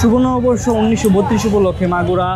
শুভ নববর্ষ 1932 উপলক্ষে মাগুরা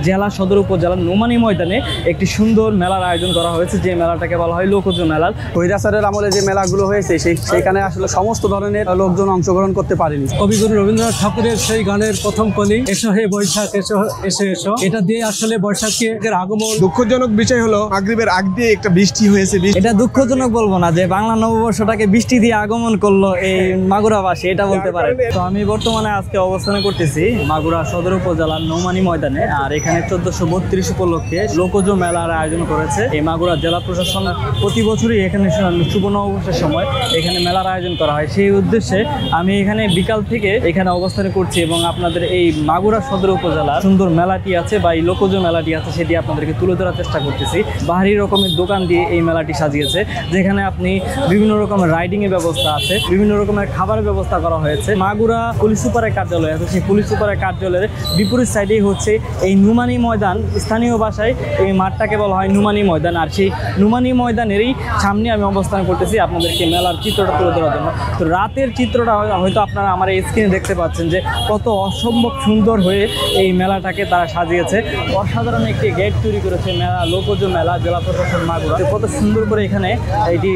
জেলা সদর উপজেলার নোমানী ময়দানে একটি সুন্দর মেলার আয়োজন করা হয়েছে, যে মেলাটাকে বলা হয় লোকজ মেলা। কৈরাসারের আমলে যে মেলাগুলো হয়েছে সেইখানে আসলে সমস্ত ধরনের লোকজন অংশগ্রহণ করতে পারেনি। কবিগুরু রবীন্দ্রনাথ ঠাকুরের সেই গানের প্রথম কলি এসো হে বৈশাখ এসো এসে এসো, এটা দিয়ে আসলে বৈশাখের আগমন। দুঃখজনক বিষয় হলো মাগরিবের আগ দিয়ে একটা বৃষ্টি হয়েছে। এটা দুঃখজনক বলবো না, যে বাংলা নববর্ষটাকে বৃষ্টি দিয়ে আগমন করলো এই মাগুরাবাসী, এটা বলতে পারে। তো আমি বর্তমানে আজকে অবস্থান করতেছি মাগুরা সদর উপজেলার নোমানী ময়দানে, আর এখানে 1432 উপলক্ষে লোকজ মেলার আয়োজন করেছে এই মাগুরা জেলা প্রশাসন। প্রতি বছরই এখানে শুভ নববর্ষের সময় এখানে মেলার আয়োজন করা হয়। সেই উদ্দেশ্যে আমি এখানে বিকাল থেকে এখানে অবস্থান করছি এবং আপনাদের এই মাগুরা সদর উপজেলার সুন্দর মেলাটি আছে বা এই লোকজ মেলাটি আছে সেটি আপনাদেরকে তুলে ধরার চেষ্টা করতেছি। বাহারি রকমের দোকান দিয়ে এই মেলাটি সাজিয়েছে, যেখানে আপনি বিভিন্ন রকমের রাইডিং এর ব্যবস্থা আছে, বিভিন্ন রকমের খাবারের ব্যবস্থা করা হয়েছে। মাগুরা পুলিশ সুপারের কার্যালয় আছে, সেই পুলিশ সুপারের কার্যালয়ের বিপরীত সাইডেই হচ্ছে এই নুমানী ময়দান। স্থানীয় ভাষায় এই মাঠটাকে বলা হয় নুমানী ময়দান, আর সেই নুমানী ময়দানেরই সামনে আমি অবস্থান করতেছি আপনাদেরকে মেলার চিত্রটা তুলে ধরার জন্য। তো রাতের চিত্রটা হয়তো আপনারা আমার এই স্ক্রিনে দেখতে পাচ্ছেন যে কত অসম্ভব সুন্দর হয়ে এই মেলাটাকে তারা সাজিয়েছে। অসাধারণ একটি গেট তৈরি করেছে মেলা, লোকজ মেলা জেলা প্রশাসন মাগুরা। কত সুন্দর করে এখানে এটি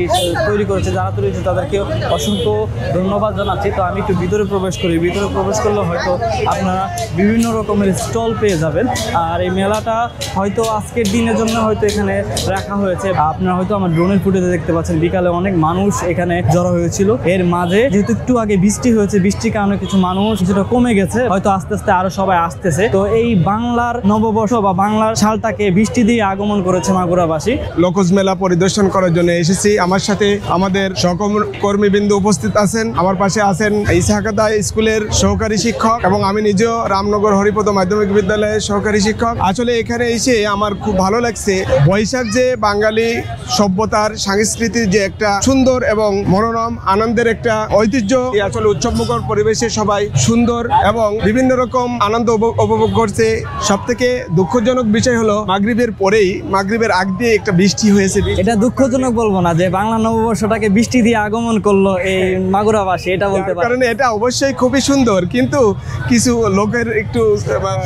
তৈরি করেছে, যারা তৈরি করেছে তাদেরকে অসংখ্য ধন্যবাদ জানাচ্ছি। তো আমি একটু ভিতরে প্রবেশ করি। ভিতরে প্রবেশ করলে হয়তো আপনারা বিভিন্ন রকমের স্টল পেয়ে যাবেন। আর এই মেলাটা হয়তো আজকের দিনের জন্য হয়তো এখানে রাখা হয়েছে। আপনারা হয়তো আমার ড্রোনের ফুটেজে দেখতে পাচ্ছেন বিকালে অনেক মানুষ এখানে জড়ো হয়েছিল। এর মাঝে যেহেতু একটু আগে বৃষ্টি হয়েছে, বৃষ্টির কারণে কিছু মানুষ কিছুটা কমে গেছে, হয়তো আস্তে আস্তে আরো সবাই আসতেছে। তো এই বাংলার নববর্ষ বা বাংলার সালটাকে বৃষ্টি দিয়ে আগমন করেছে মাগুরাবাসী। লোকজ মেলা পরিদর্শন করার জন্য এসেছি। আমার সাথে আমাদের সহকর্মীবৃন্দ উপস্থিত আছেন। আমার পাশে আছেন ইসহাকাদা স্কুলের সহকারী শিক্ষক এবং আমি নিজেও রামনগর হরিপদ মাধ্যমিক বিদ্যালয়ের সহকারী শিক্ষক। আসলে এখানে এসে আমার খুব ভালো লাগছে। বৈশাখ যে বাঙালি সভ্যতার সংস্কৃতির যে একটা সুন্দর এবং মনোরম আনন্দের একটা ঐতিহ্য, আসলে উৎসবমুখর পরিবেশে সবাই সুন্দর এবং বিভিন্ন রকম আনন্দ উপভোগ করছে। সব থেকে দুঃখজনক বিষয় হলো মাগরিবের পরেই মাগরিবের আগ দিয়ে একটা বৃষ্টি হয়েছে। এটা দুঃখজনক বলবো না, যে বাংলা নববর্ষটাকে বৃষ্টি দিয়ে আগমন করলো এই মাগুরাবাসী, এটা বলতে পারে। কারণ এটা অবশ্যই খুবই সুন্দর, কিন্তু কিছু লোকের একটু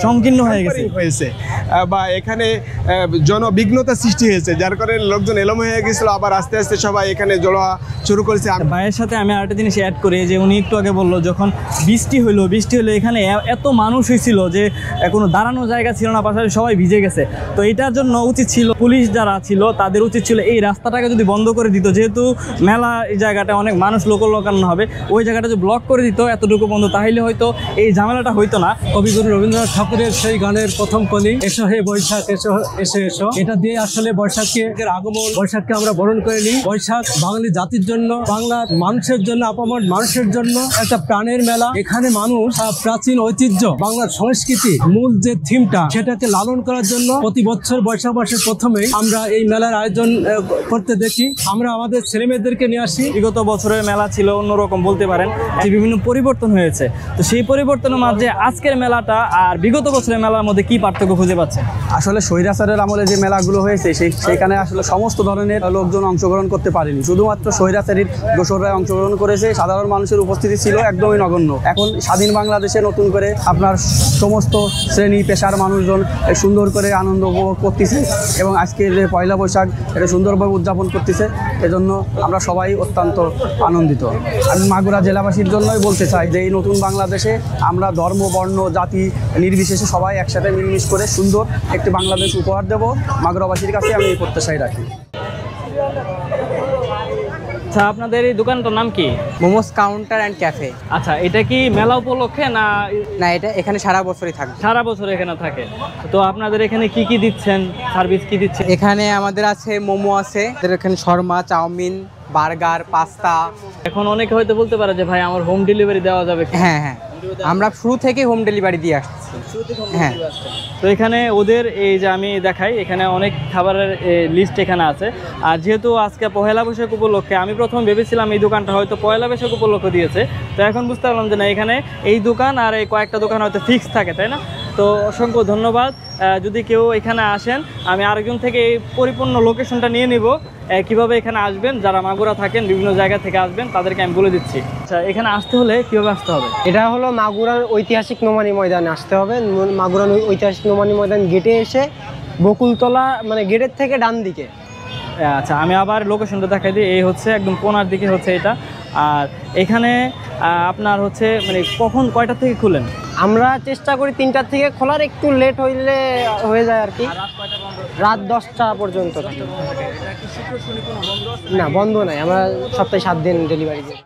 সংকীর্ণ হয়েছে বা এখানে জনবিঘ্নতা সৃষ্টি হয়েছে, যার কারণে লোকজন এলোমেলো হয়ে গেছিল। আবার আস্তে আস্তে সবাই এখানে জড়া শুরু করেছে। ভাইয়ের সাথে আমি আরেকটা জিনিস অ্যাড করি, যে উনি একটু আগে বললো যখন বৃষ্টি হলো এখানে এত মানুষ হয়েছিল যে কোনো দাঁড়ানোর জায়গা ছিল না, পাশাপাশি সবাই ভিজে গেছে। তো এটার জন্য উচিত ছিল পুলিশ যারা ছিল তাদের উচিত ছিল এই রাস্তাটাকে যদি বন্ধ করে দিত, যেহেতু মেলা এই জায়গাটা অনেক মানুষ লোকানো হবে, ওই জায়গাটা যদি ব্লক করে দিত এতটুকু বন্ধ, তাহলে হয়তো এই ঝামেলাটা হইতো না। কবিগুরু রবীন্দ্রনাথ ঠাকুরের সেই গানের প্রথম কলি এসো হে বৈশাখ এসো এসে এসো, এটা দিয়ে আসলে বৈশাখের আগমন, বৈশাখকে আমরা বরণ করে নিই। বৈশাখ বাঙালি জাতির জন্য, বাংলার মানুষের জন্য, আপামর মানুষের জন্য একটা প্রাণের মেলা। এখানে মানুষ প্রাচীন ঐতিহ্য, বাংলার সংস্কৃতি, মূল যে থিমটা সেটাকে লালন করার জন্য প্রতি বছর বৈশাখ মাসের প্রথমে আমরা এই মেলার আয়োজন করতে দেখি। আমরা আমাদের ছেলে মেয়েদেরকে নিয়ে আসি। বিগত বছরের মেলা ছিল অন্যরকম বলতে পারেন, যে বিভিন্ন পরিবর্তন হয়েছে। তো সেই পরিবর্তনের মাঝে আজকের মেলাটা আর বিগত বছরের মেলার মধ্যে কি পার্থক্য খুঁজে পাচ্ছেন? আসলে স্বৈরাচারের আমলে যে মেলাগুলো হয়েছে সেইখানে আসলে সমস্ত ধরনের লোকজন অংশগ্রহণ করতে পারেনি। শুধুমাত্র স্বৈরাচারীর দোসররাই অংশগ্রহণ করেছে, সাধারণ মানুষের উপস্থিতি ছিল একদমই নগণ্য। এখন স্বাধীন বাংলাদেশে নতুন করে আপনার সমস্ত শ্রেণী পেশার মানুষজন সুন্দর করে আনন্দ উপভোগ করতেছে এবং আজকের যে পয়লা বৈশাখ এটা সুন্দরভাবে উদযাপন করতেছে। এজন্য আমরা সবাই অত্যন্ত আনন্দিত। আমি মাগুরা জেলাবাসীর জন্যই বলতে চাই যে এই নতুন বাংলাদেশে আমরা ধর্ম, বর্ণ, জাতি নির্বিশেষে সবাই একসাথে মিলমিশ করে সুন্দর একটি বাংলাদেশ উপহার দেব। মাগুরাবাসীর কাছে আমি এই প্রত্যাশাই রাখি। আচ্ছা, আপনাদের এই দোকানটার নাম কি? Momos counter and cafe. আচ্ছা, এটা কি মেলা উপলক্ষে না? না, এটা এখানে সারা বছরই থাকে। সারা বছর এখানে থাকে। তো আপনাদের এখানে কি কি দিচ্ছেন, সার্ভিস কি দিচ্ছেন? এখানে আমাদের আছে মোমো আছে, এখানে শর্মা, চাউমিন, বার্গার, পাস্তা। এখন অনেকে হয়তো বলতে পারে যে ভাই আমার হোম ডেলিভারি দেওয়া যাবে? হ্যাঁ হ্যাঁ, আমরা শুরু থেকে হোম ডেলিভারি দিয়ে আসছি। হ্যাঁ, তো এখানে ওদের এই যে আমি দেখাই, এখানে অনেক খাবারের লিস্ট এখানে আছে। আর যেহেতু আজকে পহেলা বৈশাখ উপলক্ষে, আমি প্রথম ভেবেছিলাম এই দোকানটা হয়তো পয়লা বৈশাখ উপলক্ষে দিয়েছে, তো এখন বুঝতে পারলাম যে না, এখানে এই দোকান আর এই কয়েকটা দোকান হয়তো ফিক্স থাকে, তাই না? তো তো অসংখ্য ধন্যবাদ। যদি কেউ এখানে আসেন, আমি আরেকজন থেকে এই পরিপূর্ণ লোকেশনটা নিয়ে নিব, কিভাবে এখানে আসবেন। যারা মাগুরা থাকেন, বিভিন্ন জায়গা থেকে আসবেন, তাদেরকে আমি বলে দিচ্ছি। আচ্ছা, এখানে আসতে হলে কীভাবে আসতে হবে? এটা হলো মাগুরার ঐতিহাসিক নোমানী ময়দানে আসতে হবে। মাগুরার ঐতিহাসিক নোমানী ময়দান গেটে এসে বকুলতলা মানে গেটের থেকে ডান দিকে। আচ্ছা, আমি আবার লোকেশনটা দেখাই দিই। এই হচ্ছে একদম কোনার দিকে হচ্ছে এটা। আর এখানে আপনার হচ্ছে মানে কখন কয়টা থেকে খুলেন? আমরা চেষ্টা করি 3টার থেকে খোলার, একটু লেট হইলে হয়ে যায় আর কি। রাত 10টা পর্যন্ত। না, বন্ধ নাই, আমরা সপ্তাহে 7 দিন ডেলিভারি দিই।